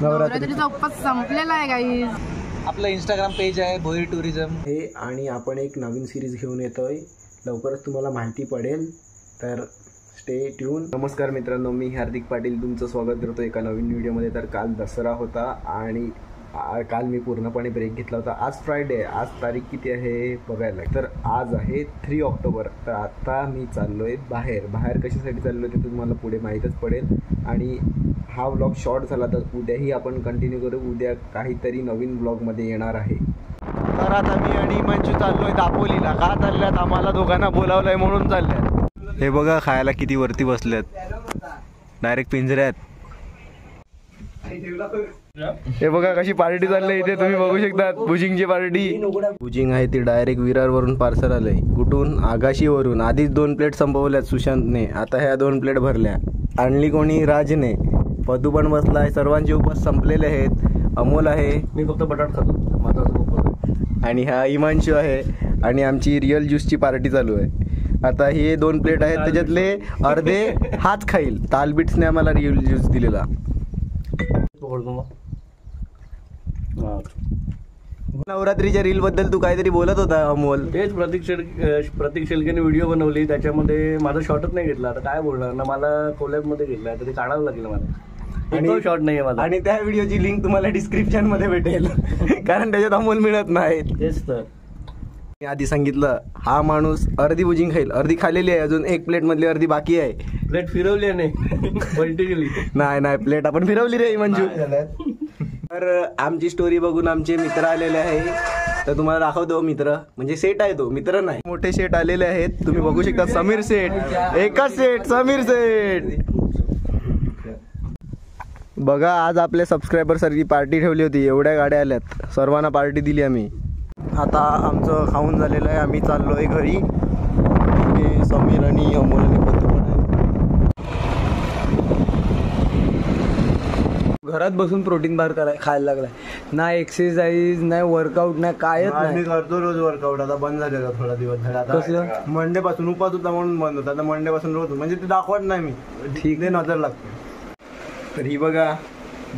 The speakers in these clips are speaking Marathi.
नवरात्रीचा उपवास संपलेला आहे गाईज. आपलं इंस्टाग्राम पेज आहे भोईर टुरिझम हे, आणि आपण एक नवीन सिरीज घेऊन येतोय. लवकरच तुम्हाला माहिती पडेल, तर स्टे ट्यून. नमस्कार मित्रांनो, मी हार्दिक पाटील तुमचं स्वागत करतो एका नवीन व्हिडिओमध्ये. तर काल दसरा होता आणि काल मी पूर्णपणे ब्रेक घेतला होता. आज फ्रायडे, आज तारीख किती आहे बघायला. तर आज आहे 3 ऑक्टोबर. तर आता मी चाललो आहे बाहेर कशासाठी चाललो आहे ते तुम्हाला पुढे माहीतच पडेल. आणि हा व्लॉग शॉर्ट झाला तर उद्याही आपण कंटिन्यू करू. उद्या काहीतरी नवीन व्लॉगमध्ये येणार आहे. तर आता मी आणि मंजू चाललो आहे दापोलीला. का चालल्यात? आम्हाला दोघांना बोलावलं आहे म्हणून चालल्यात. हे बघा खायला किती वरती बसल्यात, डायरेक्ट पिंजऱ्यात. हे बघा कशी पार्टी चालली इथे, तुम्ही बघू शकता. भुजिंगची पार्टी. भुजिंग आहे ती डायरेक्ट विरारवरून पार्सल आलंय. कुठून? आगाशीवरून. आधीच 2 प्लेट संपवल्यात सुशांतने, आता ह्या 2 प्लेट भरल्या. आणली कोणी? राजने. पदू पण बसलाय. सर्वांचे उपवास संपलेले आहेत. अमोल आहे, मी फक्त बटाट खातो, माझा उपवास. आणि हा हिमांशू आहे. आणि आमची रिअल ज्यूसची पार्टी चालू आहे. आता हे 2 प्लेट आहेत, त्याच्यातले अर्धे हाच खाईल. तालबिट्सने आम्हाला रिअल ज्यूस दिलेला. नवरात्रीच्या रील बद्दल तू काहीतरी बोलत होता अमोल. तेच प्रतीक शेळकेने व्हिडिओ बनवली, त्याच्यामध्ये माझा शॉटच नाही घेतला. आता काय बोलणार ना, मला कोलॅब मध्ये घेतला तर ते काढावं लागेल मला. आणि शॉट नाही माझा. आणि त्या व्हिडिओची लिंक तुम्हाला डिस्क्रिप्शन मध्ये भेटेल कारण त्याच्यात अमोल मिळत नाही. तेच तर मी आधी सांगितलं, हा माणूस अर्धी भुजिंग खाईल. अर्धी खालेली आहे, अजून 1 प्लेट मधली अर्धी बाकी आहे. प्लेट फिरवली नाही पलटी नाही प्लेट आपण फिरवली रे मंजू. तर आमची स्टोरी बघून आमचे मित्र आलेले आहे. तर तुम्हाला दाखवतो. मित्र म्हणजे सेट आहे, तो मित्र नाही. मोठे सेट आलेले आहेत, तुम्ही बघू शकता. समीर सेट, एकच सेट, समीर सेट. बघा, आज आपल्या सबस्क्रायबरसाठी पार्टी ठेवली होती. एवढ्या गाड्या आल्यात, सर्वांना पार्टी दिली आम्ही. आता आमचं खाऊन झालेलं आहे, आम्ही चाललो आहे घरी. समीर आणि अमोल आणि पत्तू पण आहे. घरात बसून प्रोटीन बार खायला लागलाय. ना एक्सरसाइज, नाही वर्कआउट, नाही कायच नाही. मी करतो रोज वर्कआउट. आता बंद झालेला थोडा दिवस झाला. कसलं? मंडे पासून उपास होता म्हणून बंद होता. आता मंडे पासून रोज, म्हणजे ते दाखवत नाही मी. ठीक आहे, नजर लागते. तर ही बघा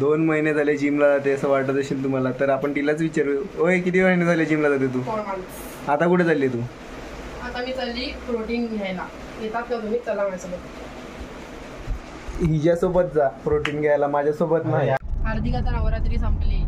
2 महिने झाले जिमला जाते, असं वाटत असेल तुम्हाला. तर आपण तिलाच विचारू, ओय किती महिने झाले जिमला जाते तू? 4 months. आता कुठे चालली तू? आता मी चालली प्रोटीन घ्यायला. येतात का तुम्ही? चला माझ्यासोबत. हिच्यासोबत जा प्रोटीन घ्यायला, माझ्यासोबत नाही. हार्दिक आता नवरात्री संपली,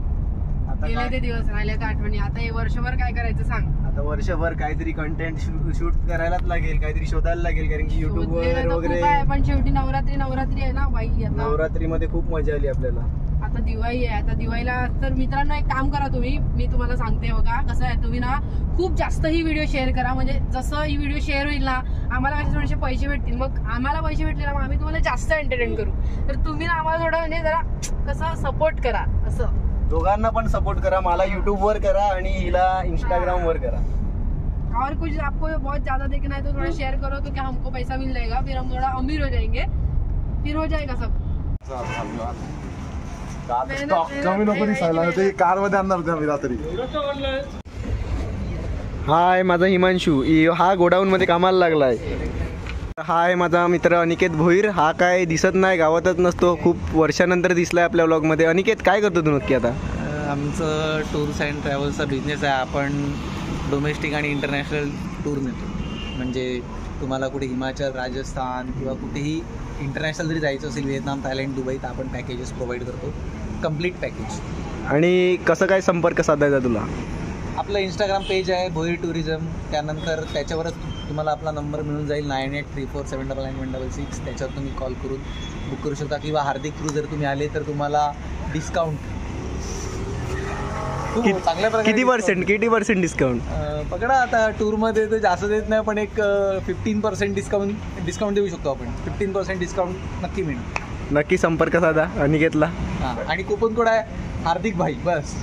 गेले ते दिवस, राहिले ते आठवणी. आता हे वर्षभर काय करायचं सांग? आता वर्षभर काहीतरी कंटेंट शूट करायलाच लागेल, काहीतरी शोधायला लागेल. कारण की युट्यूब वगैरे. पण शेवटी नवरात्री आहे ना बाई. आता नवरात्रीमध्ये खूप मजा आली आपल्याला. आता दिवाळी आहे. आता दिवाळीला तर मित्रांनो एक काम करा तुम्ही, मी तुम्हाला सांगते बघा कसं आहे. तुम्ही ना खूप जास्त ही व्हिडिओ शेअर करा. म्हणजे जसं ही व्हिडिओ शेअर होईल ना, आम्हाला कसे थोडेसे पैसे भेटतील. मग आम्हाला पैसे भेटले ना, मग आम्ही तुम्हाला जास्त एंटरटेन करू. तर तुम्ही ना आम्हाला थोडं म्हणजे जरा कसं सपोर्ट करा. असं दोघांना पण सपोर्ट करा. मला युट्यूब वर करा आणि हिला इंस्टाग्राम वर करा. और कुछ आपको बहुत ज्यादा देखना है तो थोड़ा शेयर करो, तो क्या हमको पैसा मिल जाएगा, फिर हम थोड़ा अमीर हो जाएंगे, फिर हो जाएगा सब. कमी नको दिसायला, ते कार मध्ये आणणार होते आम्ही रात्री. हाय माझा हिमांशू, हा गोडाऊन मध्ये कामाला लागलाय. हा आहे माझा मित्र अनिकेत भोईर. हा काय दिसत नाही, गावातच नसतो. खूप वर्षानंतर दिसलाय आपल्या व्लॉग मध्ये. अनिकेत काय करतो तू नक्की आता? आमचं टूर्स अँड ट्रॅव्हल्सचा बिझनेस आहे. आपण डोमेस्टिक आणि इंटरनॅशनल टूर नेतो. म्हणजे तुम्हाला कुठे हिमाचल, राजस्थान किंवा कुठेही इंटरनॅशनल जरी जायचं असेल, व्हिएतनाम, थायलंड, दुबई, तर आपण पॅकेजेस प्रोव्हाइड करतो, कम्प्लीट पॅकेज. आणि कसं काय संपर्क साधायचा तुला? आपलं इंस्टाग्राम पेज आहे भोईर टुरिझम. त्यानंतर त्याच्यावरच तुम्हाला आपला नंबर मिळून जाईल, 9834799166. त्याच्यावर तुम्ही कॉल करून बुक करू शकता. किंवा हार्दिक थ्रू जर तुम्ही आले तर तुम्हाला डिस्काउंट चांगल्या प्रकारे. किती पर्सेंट डिस्काउंट पकडा. आता टूरमध्ये तर जास्त देत नाही, पण एक 15% डिस्काउंट देऊ शकतो आपण. 15% डिस्काउंट नक्की मिळेल. नक्की संपर्क साधा अनिकेतला. हां, आणि कुपन कोड आहे हार्दिक भाई, बस.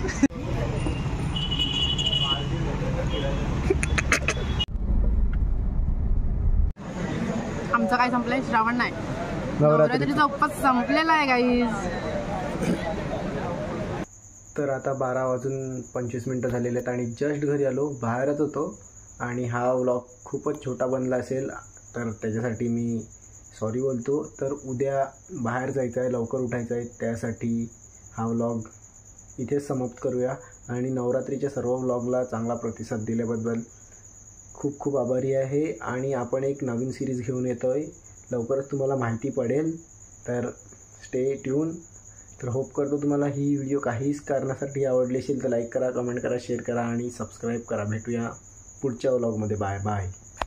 आमचं काय संपलंय? श्रावण नाही, नवरात्रीचा उपवास संपलेला आहे गाईज. तर आता 12:25 झालेले आहेत आणि जस्ट घरी आलो. बाहेरच होतो आणि हा व्लॉग खूपच छोटा बनला असेल, तर त्याच्यासाठी मी सॉरी बोलतो. तर उद्या बाहेर जायचं आहे, लवकर उठायचं आहे, त्यासाठी हा व्लॉग इथेच समाप्त करूया आणि नवरात्रीच्या सर्व व्लॉगला चांगला प्रतिसाद दिल्याबद्दल खूप खूप आभारी आहे. आणि आपण एक नवीन सिरीज घेऊन येतो आहे, लवकरच तुम्हाला माहिती पडेल. तर स्टे ट्यून. तर होप करतो तुम्हाला ही व्हिडिओ काहीच कारणासाठी आवडली असेल तर लाईक करा, कमेंट करा, शेअर करा आणि सबस्क्राईब करा. भेटूया पुढच्या व्लॉगमध्ये. Bye bye.